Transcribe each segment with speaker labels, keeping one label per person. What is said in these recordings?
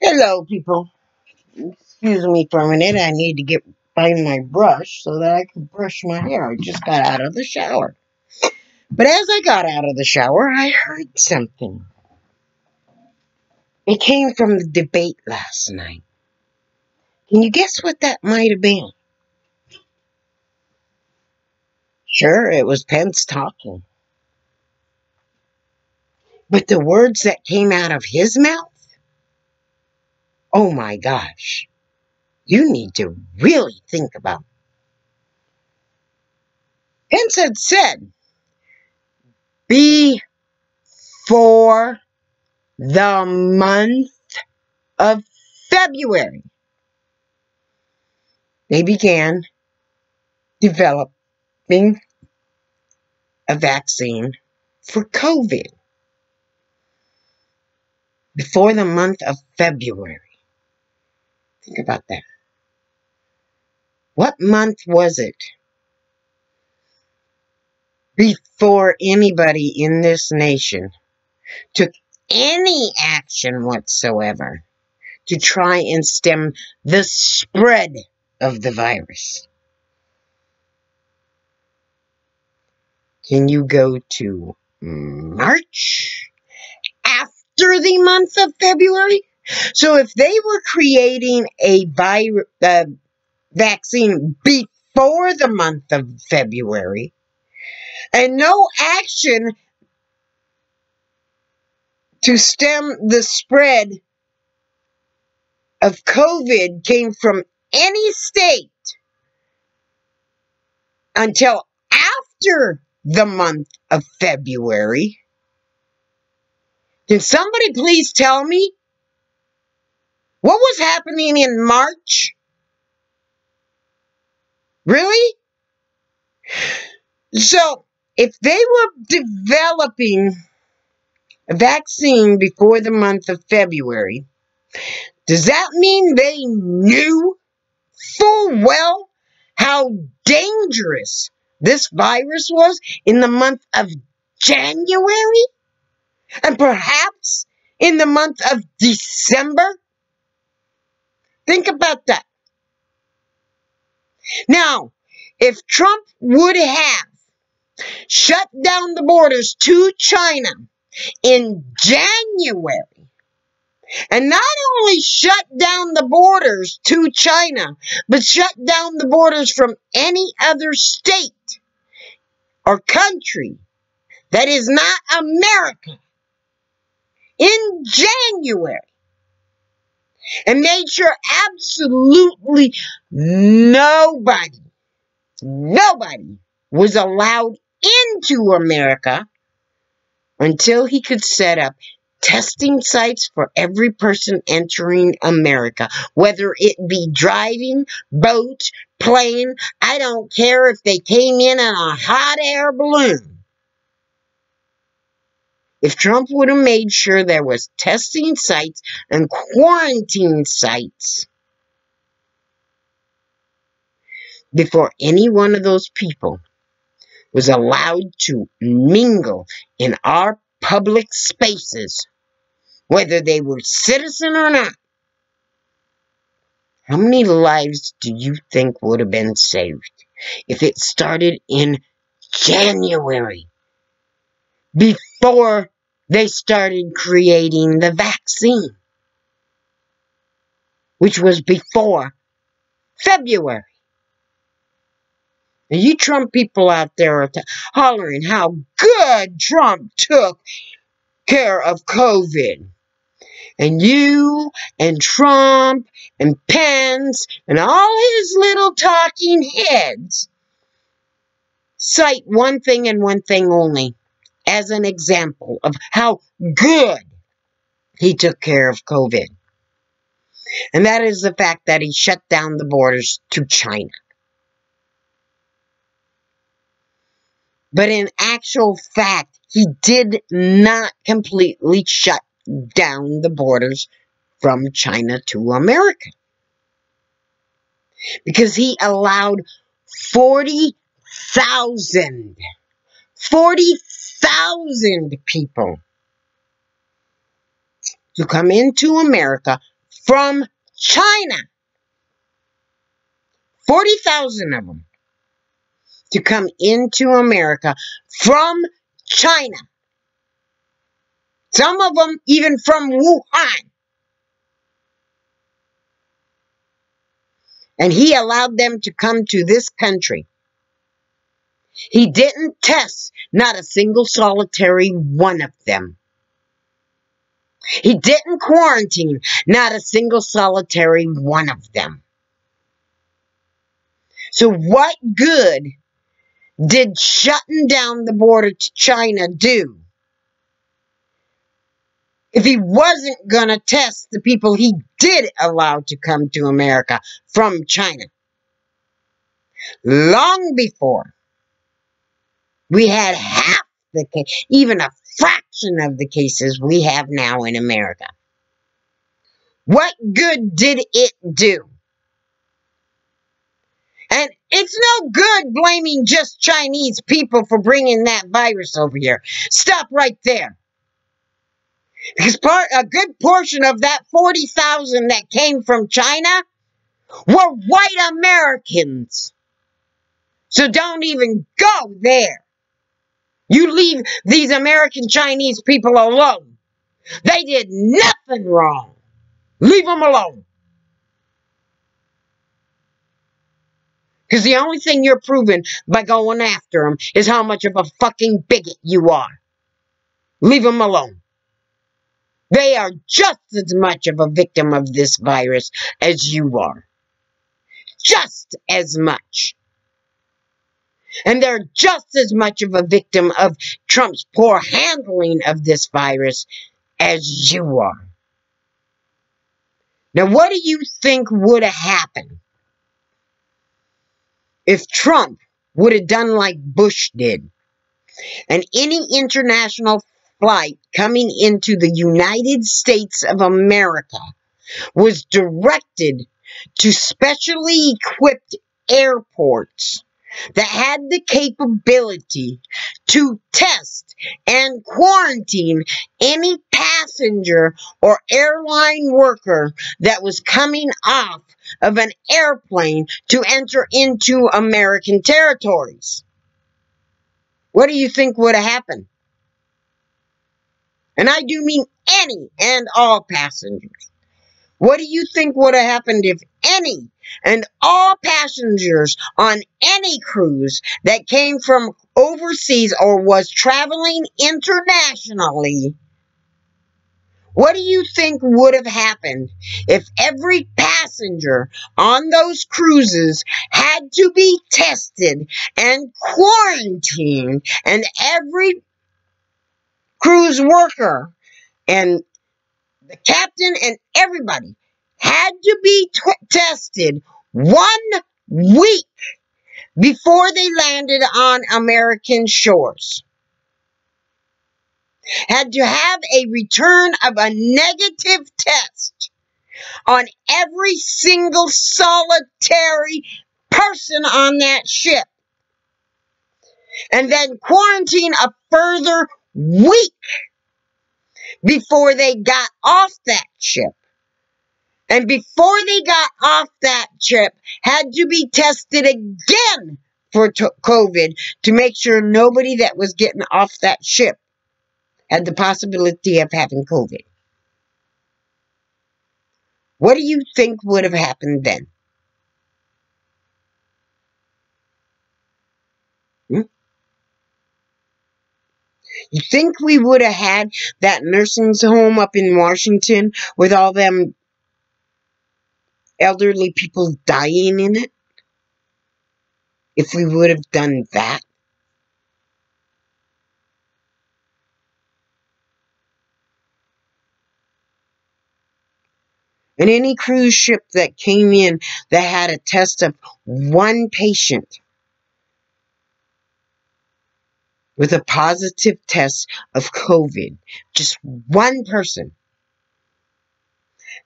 Speaker 1: Hello, people. Excuse me for a minute. I need to get by my brush so that I can brush my hair. I just got out of the shower. But as I got out of the shower, I heard something. It came from the debate last night. Can you guess what that might have been? Sure, it was Pence talking. But the words that came out of his mouth? Oh my gosh. You need to really think about. Pence had said, before the month of February, they began developing a vaccine for COVID. Before the month of February. Think about that. What month was it before anybody in this nation took any action whatsoever to try and stem the spread of the virus? Can you go to March? After the month of February? So if they were creating a vaccine before the month of February, and no action to stem the spread of COVID came from any state until after the month of February, can somebody please tell me what was happening in March? Really? So, if they were developing a vaccine before the month of February, does that mean they knew full well how dangerous this virus was in the month of January? And perhaps in the month of December? Think about that. Now, if Trump would have shut down the borders to China in January, and not only shut down the borders to China, but shut down the borders from any other state or country that is not America in January, and made sure absolutely nobody was allowed into America until he could set up testing sites for every person entering America, whether it be driving, boat, plane. I don't care if they came in a hot air balloon. If Trump would have made sure there was testing sites and quarantine sites before any one of those people was allowed to mingle in our public spaces, whether they were citizen or not, how many lives do you think would have been saved if it started in January, before they started creating the vaccine, which was before February? And you Trump people out there are hollering how good Trump took care of COVID. And you and Trump and Pence and all his little talking heads cite one thing and one thing only as an example of how good he took care of COVID. And that is the fact that he shut down the borders to China. But in actual fact, he did not completely shut down the borders from China to America, because he allowed 40,000 people to come into America from China. 40,000 of them to come into America from China. Some of them even from Wuhan. And he allowed them to come to this country. He didn't test not a single solitary one of them. He didn't quarantine not a single solitary one of them. So what good did shutting down the border to China do if he wasn't going to test the people he did allow to come to America from China? Long before we had half the case, even a fraction of the cases we have now in America. What good did it do? And it's no good blaming just Chinese people for bringing that virus over here. Stop right there. Because a good portion of that 40,000 that came from China were white Americans. So don't even go there. You leave these American Chinese people alone. They did nothing wrong. Leave them alone. Because the only thing you're proving by going after them is how much of a fucking bigot you are. Leave them alone. They are just as much of a victim of this virus as you are. Just as much. And they're just as much of a victim of Trump's poor handling of this virus as you are. Now, what do you think would have happened if Trump would have done like Bush did, and any international flight coming into the United States of America was directed to specially equipped airports that had the capability to test and quarantine any passenger or airline worker that was coming off of an airplane to enter into American territories? What do you think would have happened? And I do mean any and all passengers. What do you think would have happened if any and all passengers on any cruise that came from overseas or was traveling internationally, what do you think would have happened if every passenger on those cruises had to be tested and quarantined, and every cruise worker and the captain and everybody had to be tested 1 week before they landed on American shores? Had to have a return of a negative test on every single solitary person on that ship. And then quarantine a further week before they got off that ship. And before they got off that ship, had to be tested again for COVID to make sure nobody that was getting off that ship had the possibility of having COVID. What do you think would have happened then? You think we would have had that nursing home up in Washington with all them elderly people dying in it? If we would have done that? And any cruise ship that came in that had a test of 1 patient with a positive test of COVID, just 1 person,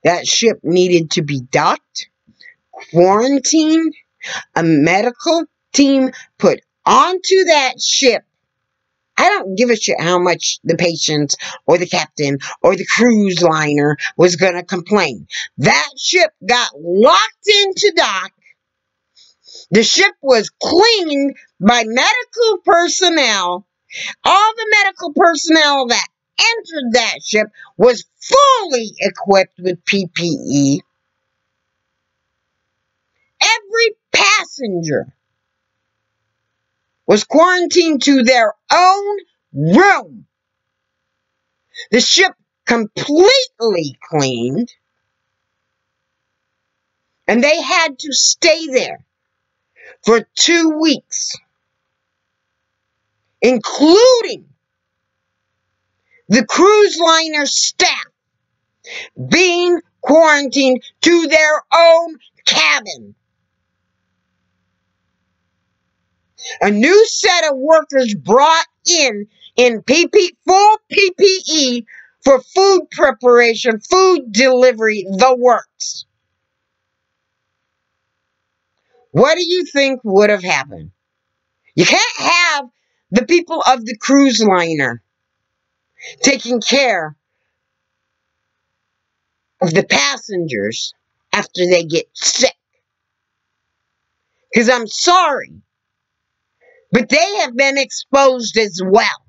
Speaker 1: that ship needed to be docked, quarantined, a medical team put onto that ship, I don't give a shit how much the patients or the captain or the cruise liner was going to complain. That ship got locked into dock. The ship was cleaned by medical personnel. All the medical personnel that entered that ship was fully equipped with PPE. Every passenger was quarantined to their own room. The ship completely cleaned, and they had to stay there for 2 weeks, including the cruise liner staff being quarantined to their own cabin. A new set of workers brought in full PPE for food preparation, food delivery, the works. What do you think would have happened? You can't have the people of the cruise liner taking care of the passengers after they get sick. Because I'm sorry, but they have been exposed as well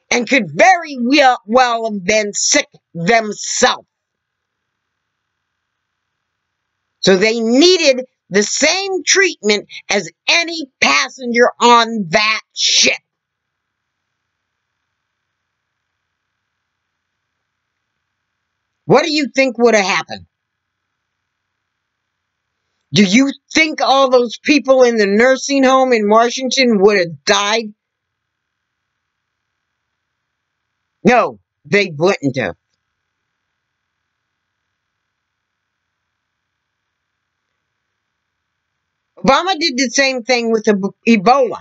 Speaker 1: and could very well have been sick themselves. So they needed the same treatment as any passenger on that ship. What do you think would have happened? Do you think all those people in the nursing home in Washington would have died? No, they wouldn't have. Obama did the same thing with Ebola.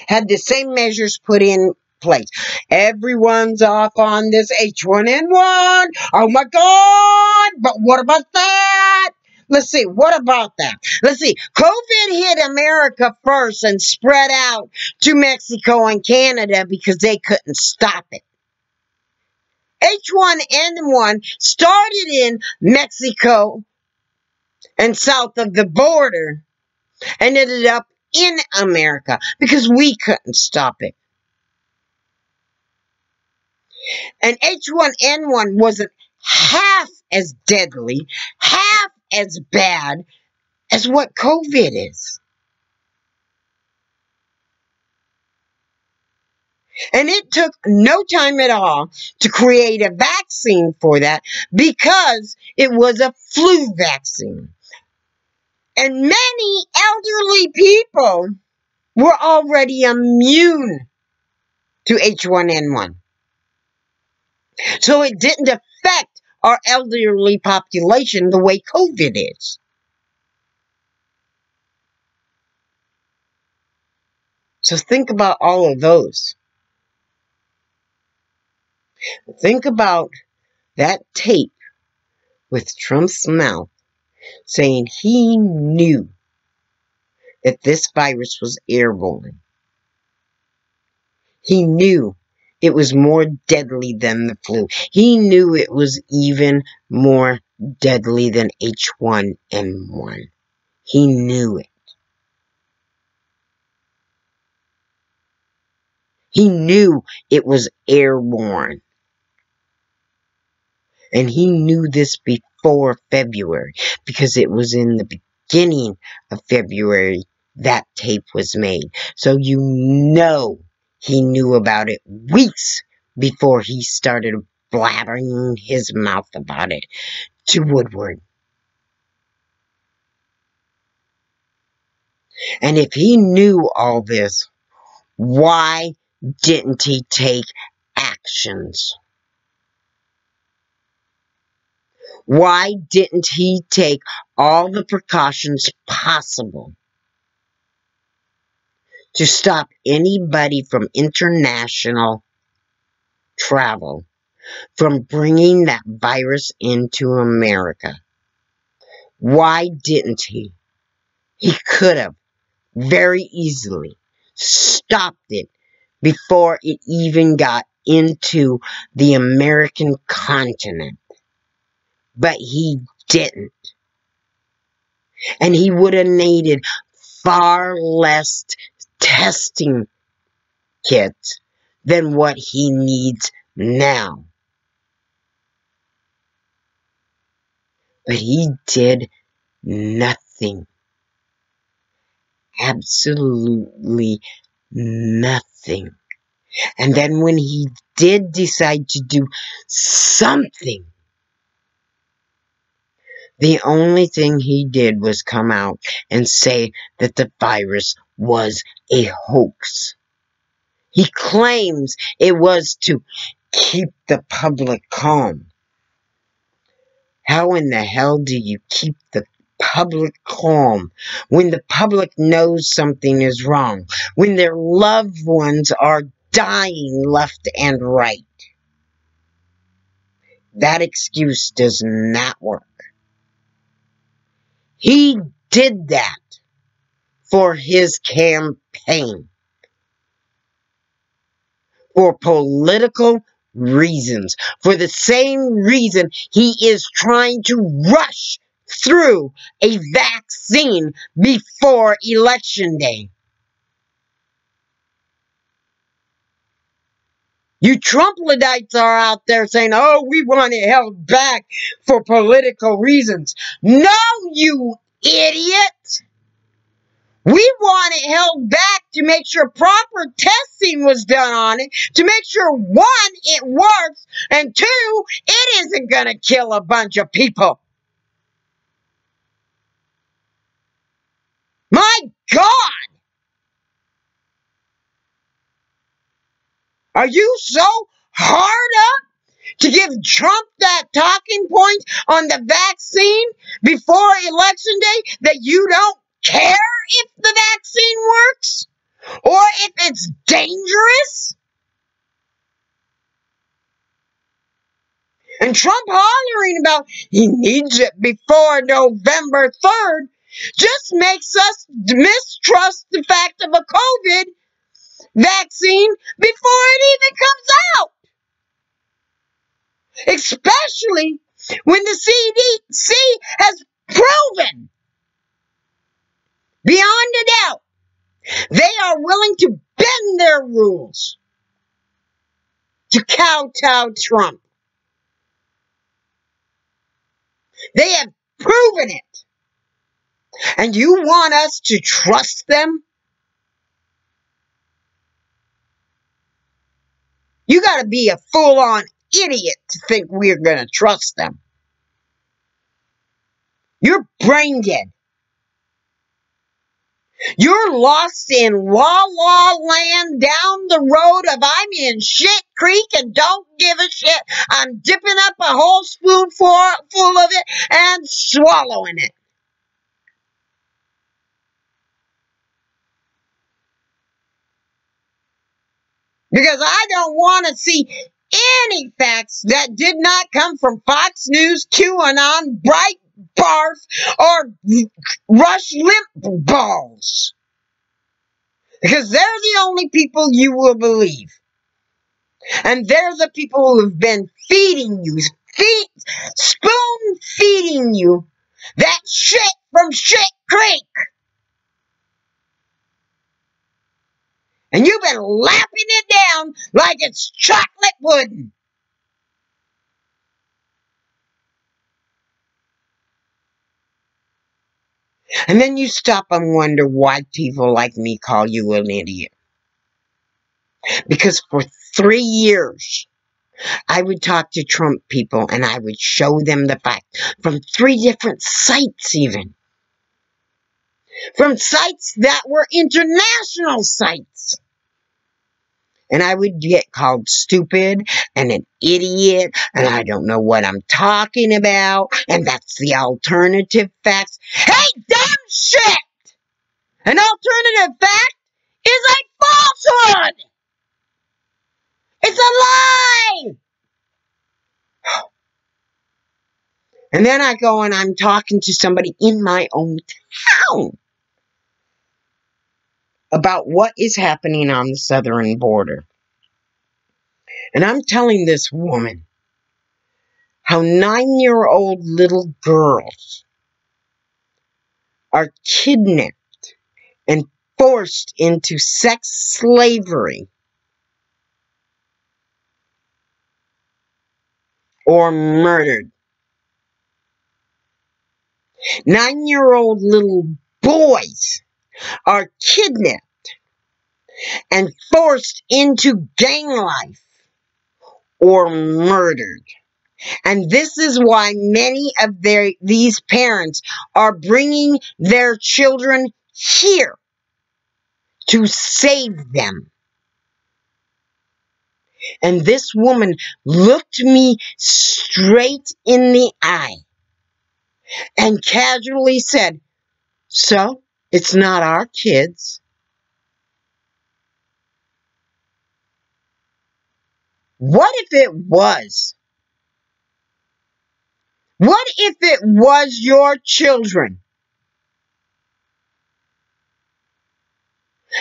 Speaker 1: Had the same measures put in place. Everyone's off on this H1N1. Oh my God! But what about that? Let's see, what about that? Let's see, COVID hit America first and spread out to Mexico and Canada because they couldn't stop it. H1N1 started in Mexico and south of the border and ended up in America because we couldn't stop it. And H1N1 wasn't half as deadly, half as bad as what COVID is. And it took no time at all to create a vaccine for that because it was a flu vaccine. And many elderly people were already immune to H1N1. So it didn't affect our elderly population the way COVID is. So think about all of those. Think about that tape with Trump's mouth saying he knew that this virus was airborne. He knew it was more deadly than the flu. He knew it was even more deadly than H1N1. He knew it. He knew it was airborne. And he knew this before February because it was in the beginning of February that tape was made. So you know he knew about it weeks before he started blabbering his mouth about it to Woodward. And if he knew all this, why didn't he take actions? Why didn't he take all the precautions possible to stop anybody from international travel from bringing that virus into America? Why didn't he? He could have very easily stopped it before it even got into the American continent. But he didn't. And he would have needed far less testing kits than what he needs now. But he did nothing. Absolutely nothing. And then when he did decide to do something, the only thing he did was come out and say that the virus was a hoax. He claims it was to keep the public calm. How in the hell do you keep the public calm when the public knows something is wrong, when their loved ones are dying left and right? That excuse does not work. He did that for his campaign, for political reasons, for the same reason he is trying to rush through a vaccine before Election Day. You Trump-Luddites are out there saying, oh, we want it held back for political reasons. No, you idiot! We want it held back to make sure proper testing was done on it, to make sure, one, it works, and two, it isn't going to kill a bunch of people. My God! Are you so hard up to give Trump that talking point on the vaccine before Election Day that you don't care if the vaccine works? Or if it's dangerous? And Trump hollering about he needs it before November 3rd just makes us mistrust the fact of a COVID vaccine before it even comes out. Especially when the CDC has proven, beyond a doubt, they are willing to bend their rules to kowtow Trump. They have proven it. And you want us to trust them? You got to be a full-on idiot to think we're going to trust them. You're brain dead. You're lost in la-la land down the road of I'm in shit creek and don't give a shit. I'm dipping up a whole spoonful of it and swallowing it. Because I don't want to see any facts that did not come from Fox News, QAnon, Breitbart, or Rush Limbaugh's. Because they're the only people you will believe. And they're the people who have been feeding you, spoon-feeding you that shit from Shit Creek. And you've been lapping it down like it's chocolate pudding. And then you stop and wonder why people like me call you an idiot. Because for 3 years, I would talk to Trump people and I would show them the fact from 3 different sites even. From sites that were international sites. And I would get called stupid and an idiot and I don't know what I'm talking about. And that's the alternative facts. Hey, dumb shit! An alternative fact is a falsehood! It's a lie! And then I go and I'm talking to somebody in my own town. about what is happening on the southern border. And I'm telling this woman how 9-year-old little girls are kidnapped and forced into sex slavery or murdered. 9-year-old little boys are kidnapped and forced into gang life or murdered. And this is why many of these parents are bringing their children here to save them. And this woman looked me straight in the eye and casually said, "So, it's not our kids." What if it was? What if it was your children?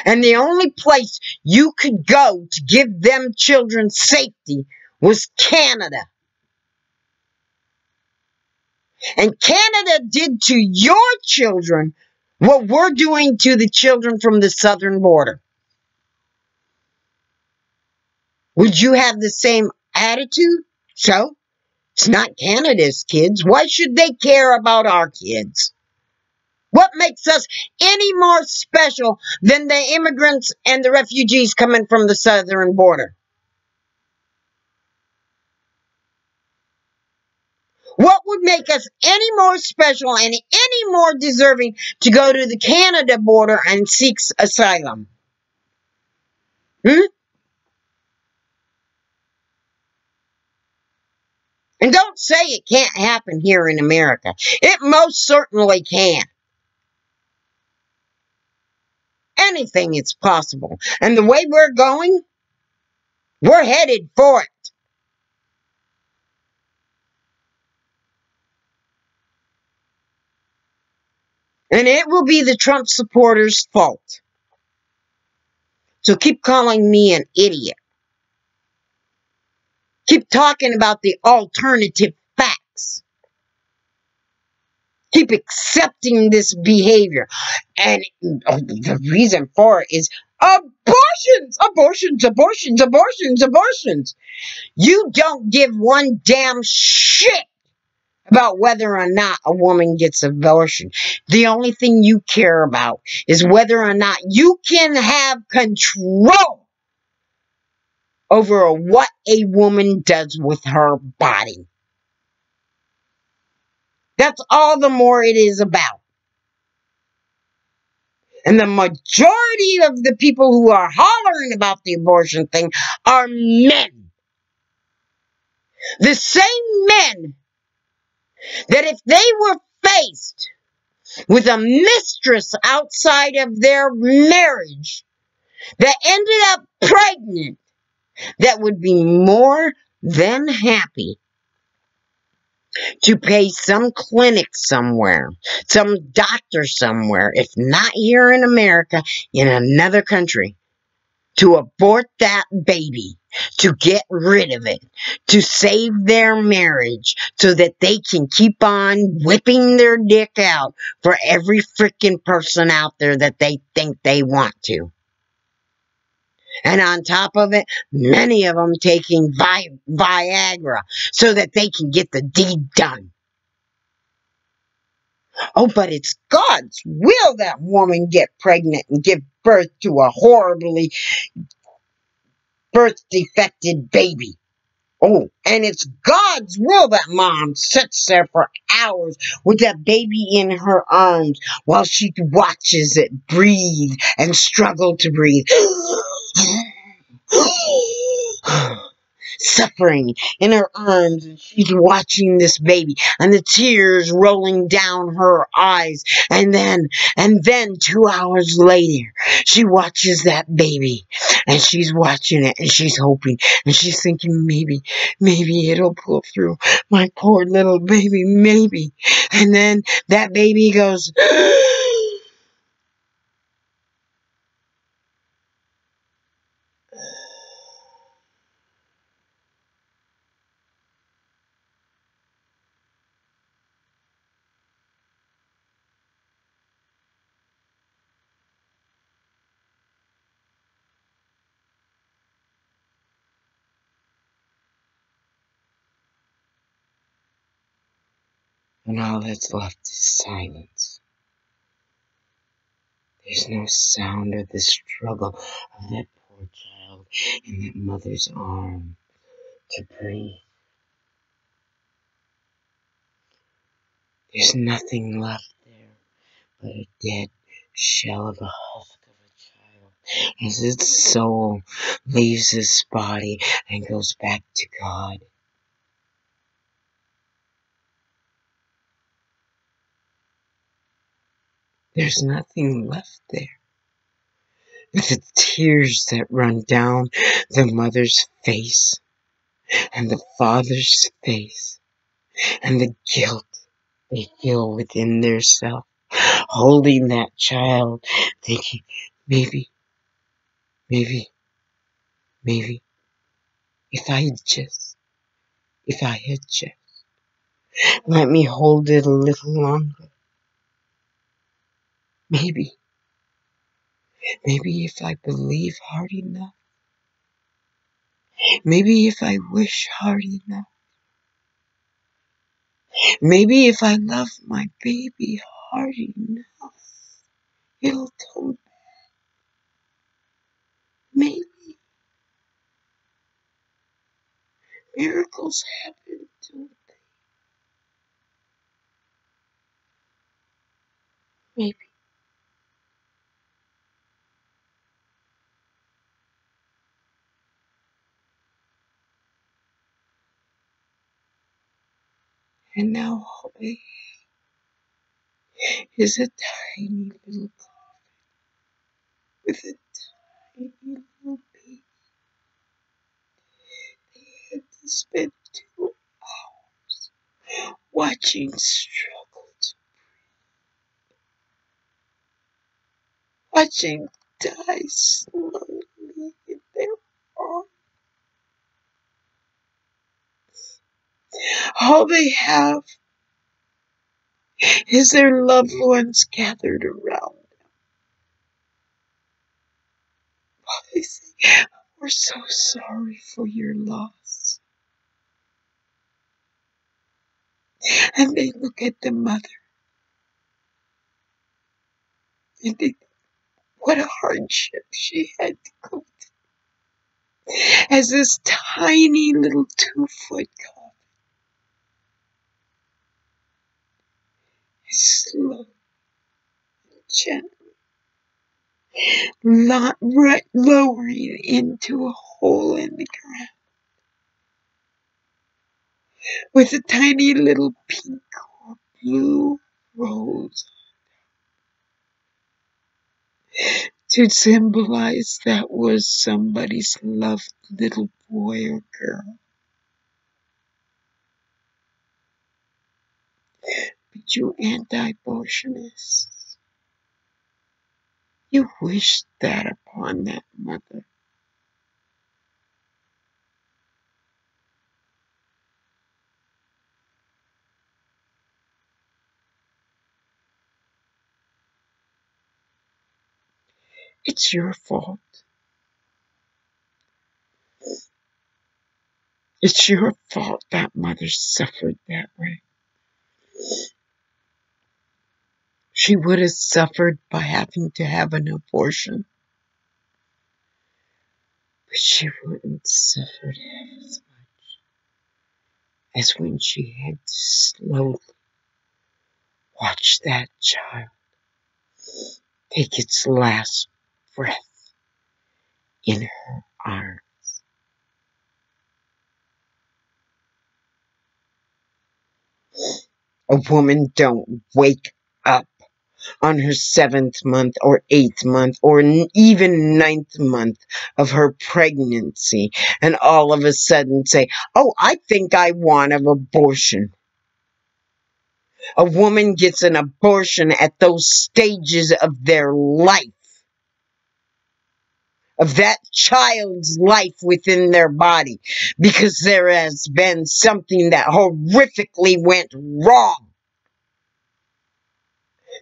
Speaker 1: And the only place you could go to give them children safety was Canada. And Canada did to your children what we're doing to the children from the southern border. Would you have the same attitude? So, it's not Canada's kids. Why should they care about our kids? What makes us any more special than the immigrants and the refugees coming from the southern border? What would make us any more special and any more deserving to go to the Canada border and seek asylum? And don't say it can't happen here in America. It most certainly can. Anything is possible. And the way we're going, we're headed for it. And it will be the Trump supporters' fault. So keep calling me an idiot. Keep talking about the alternative facts. Keep accepting this behavior. And the reason for it is abortions, abortions, abortions, abortions, abortions. You don't give one damn shit about whether or not a woman gets abortion. The only thing you care about is whether or not you can have control over what a woman does with her body. That's all the more it is about. And the majority of the people who are hollering about the abortion thing are men. The same men that if they were faced with a mistress outside of their marriage that ended up pregnant, that would be more than happy to pay some clinic somewhere, some doctor somewhere, if not here in America, in another country, to abort that baby, to get rid of it, to save their marriage so that they can keep on whipping their dick out for every freaking person out there that they think they want to. And on top of it, many of them taking Viagra so that they can get the deed done. Oh, but it's God's will that woman get pregnant and give birth to a horribly birth-defected baby. Oh, and it's God's will that mom sits there for hours with that baby in her arms while she watches it breathe and struggle to breathe. Suffering in her arms, and she's watching this baby and the tears rolling down her eyes, and then 2 hours later she watches that baby and she's watching it and she's hoping and she's thinking maybe it'll pull through, my poor little baby, maybe. And then that baby goes And all that's left is silence. There's no sound of the struggle of that poor child in that mother's arm to breathe. There's nothing left there but a dead shell of a husk of a child as its soul leaves its body and goes back to God. There's nothing left there but the tears that run down the mother's face and the father's face and the guilt they feel within their self, holding that child, thinking, maybe, if I had just let me hold it a little longer. Maybe if I believe hard enough. Maybe if I wish hard enough. Maybe if I love my baby hard enough, it'll come back. Maybe miracles happen, don't they? Maybe. And now Holly is a tiny little coffin with a tiny little baby. They had to spend 2 hours watching struggles, watching die slowly in their arms. All they have is their loved ones gathered around them. While they say, we're so sorry for your loss. And they look at the mother and think, what a hardship she had to go through. As this tiny little 2-foot coffin is slowly, gently lowering into a hole in the ground with a tiny little pink or blue rose to symbolize that was somebody's loved little boy or girl. But you anti-abortionists, you wish that upon that mother. It's your fault. It's your fault that mother suffered that way. She would have suffered by having to have an abortion. But she wouldn't suffer half as much as when she had to slowly watch that child take its last breath in her arms. A woman don't wake up on her 7th month or 8th month or even 9th month of her pregnancy and all of a sudden say, oh, I think I want an abortion. A woman gets an abortion at those stages of their life, of that child's life within their body, because there has been something that horrifically went wrong.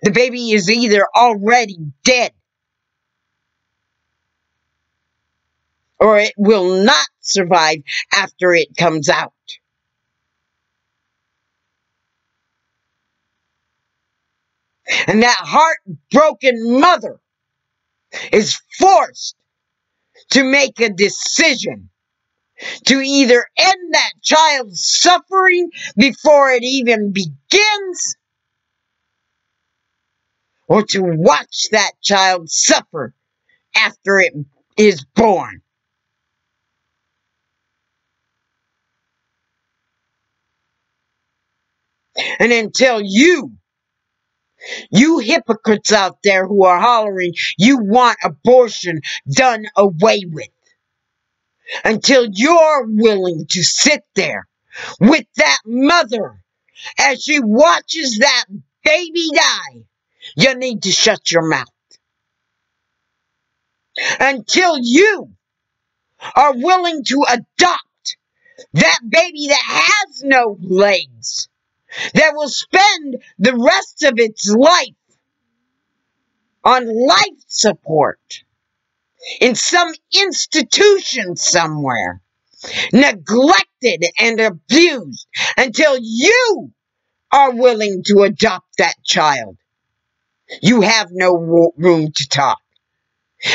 Speaker 1: The baby is either already dead or it will not survive after it comes out. And that heartbroken mother is forced to make a decision to either end that child's suffering before it even begins, or to watch that child suffer after it is born. And until you hypocrites out there who are hollering you want abortion done away with, until you're willing to sit there with that mother as she watches that baby die, you need to shut your mouth. Until you are willing to adopt that baby that has no legs, that will spend the rest of its life on life support in some institution somewhere, neglected and abused, until you are willing to adopt that child, you have no room to talk.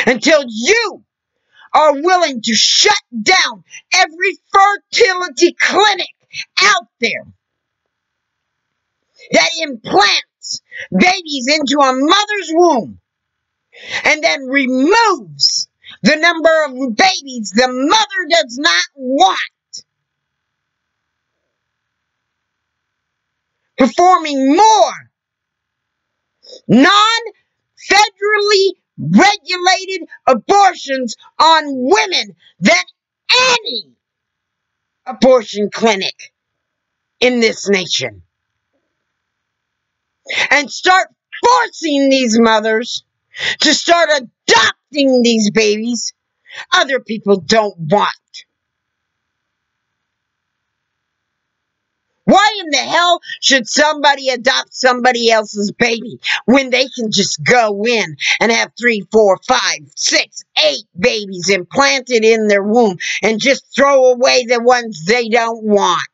Speaker 1: Until you are willing to shut down every fertility clinic out there that implants babies into a mother's womb and then removes the number of babies the mother does not want, performing more non-federally regulated abortions on women than any abortion clinic in this nation, and start forcing these mothers to start adopting these babies other people don't want. Why in the hell should somebody adopt somebody else's baby when they can just go in and have 3, 4, 5, 6, 8 babies implanted in their womb and just throw away the ones they don't want?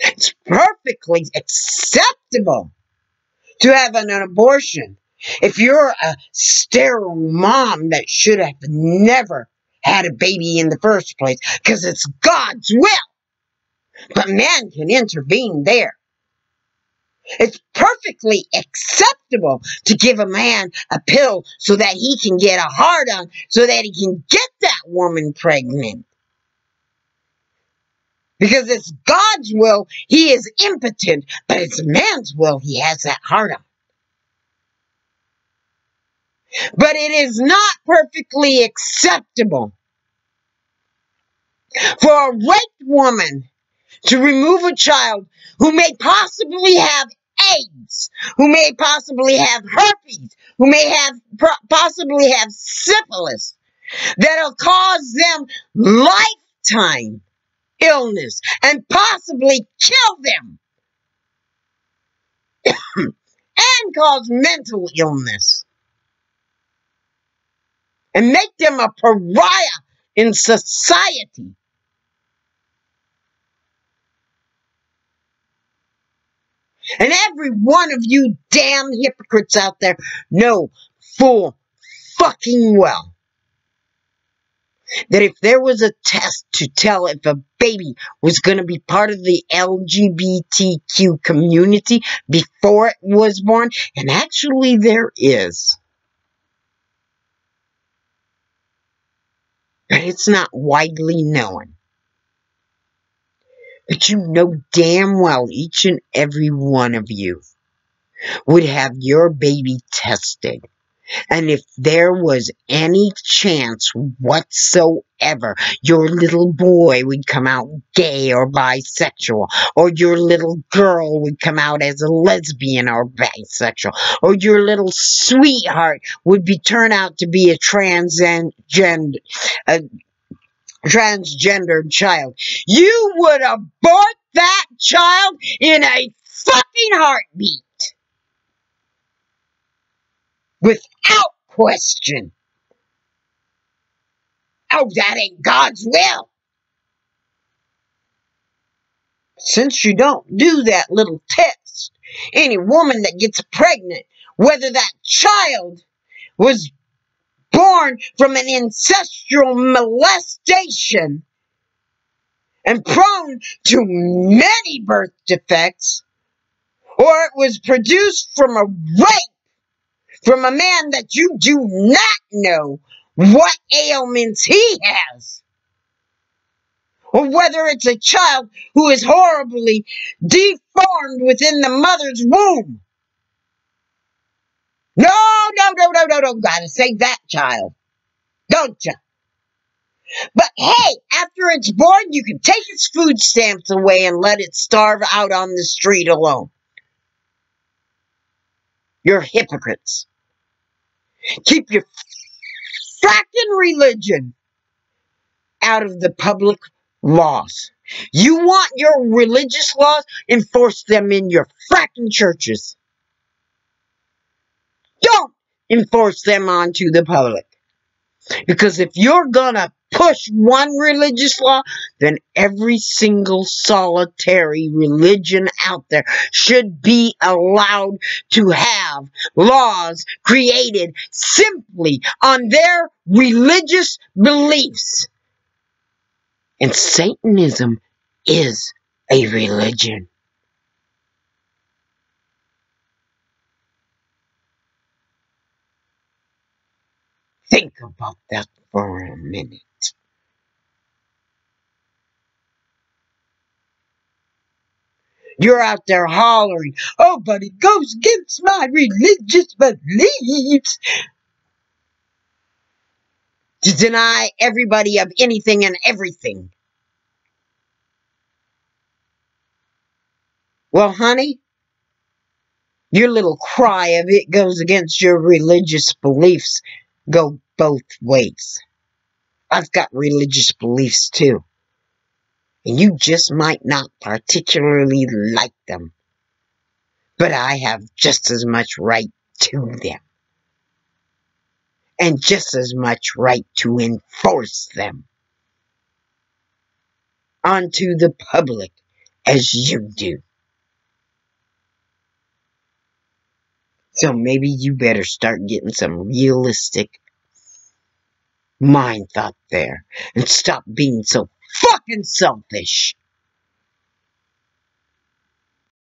Speaker 1: It's perfectly acceptable to have an abortion if you're a sterile mom that should have never had a baby in the first place, because it's God's will. But man can intervene there. It's perfectly acceptable to give a man a pill so that he can get a hard-on, so that he can get that woman pregnant. Because it's God's will, he is impotent, but it's man's will, he has that hard-on. But it is not perfectly acceptable for a raped woman to remove a child who may possibly have AIDS, who may possibly have herpes, who may have possibly have syphilis, that'll cause them lifetime illness and possibly kill them and cause mental illness and make them a pariah in society. And every one of you damn hypocrites out there know full fucking well that if there was a test to tell if a baby was going to be part of the LGBTQ community before it was born, and actually there is, but it's not widely known. But you know damn well each and every one of you would have your baby tested. And if there was any chance whatsoever your little boy would come out gay or bisexual, or your little girl would come out as a lesbian or bisexual, or your little sweetheart would turn out to be a transgendered child, you would abort that child in a fucking heartbeat. Without question. Oh, that ain't God's will. Since you don't do that little test, any woman that gets pregnant, whether that child was born from an ancestral molestation and prone to many birth defects, or it was produced from a rape from a man that you do not know what ailments he has, or whether it's a child who is horribly deformed within the mother's womb. No, gotta save that child, don't you? But hey, after it's born, you can take its food stamps away and let it starve out on the street alone. You're hypocrites. Keep your fracking religion out of the public laws. You want your religious laws? Enforce them in your fracking churches. Don't enforce them onto the public. Because if you're gonna push one religious law, then every single solitary religion out there should be allowed to have laws created simply on their religious beliefs. And Satanism is a religion. Think about that for a minute. You're out there hollering, oh, but it goes against my religious beliefs. To deny everybody of anything and everything. Well, honey, your little cry of it goes against your religious beliefs go both ways. I've got religious beliefs too. And you just might not particularly like them. But I have just as much right to them. And just as much right to enforce them onto the public as you do. So maybe you better start getting some realistic mind thought there and stop being so fucking selfish.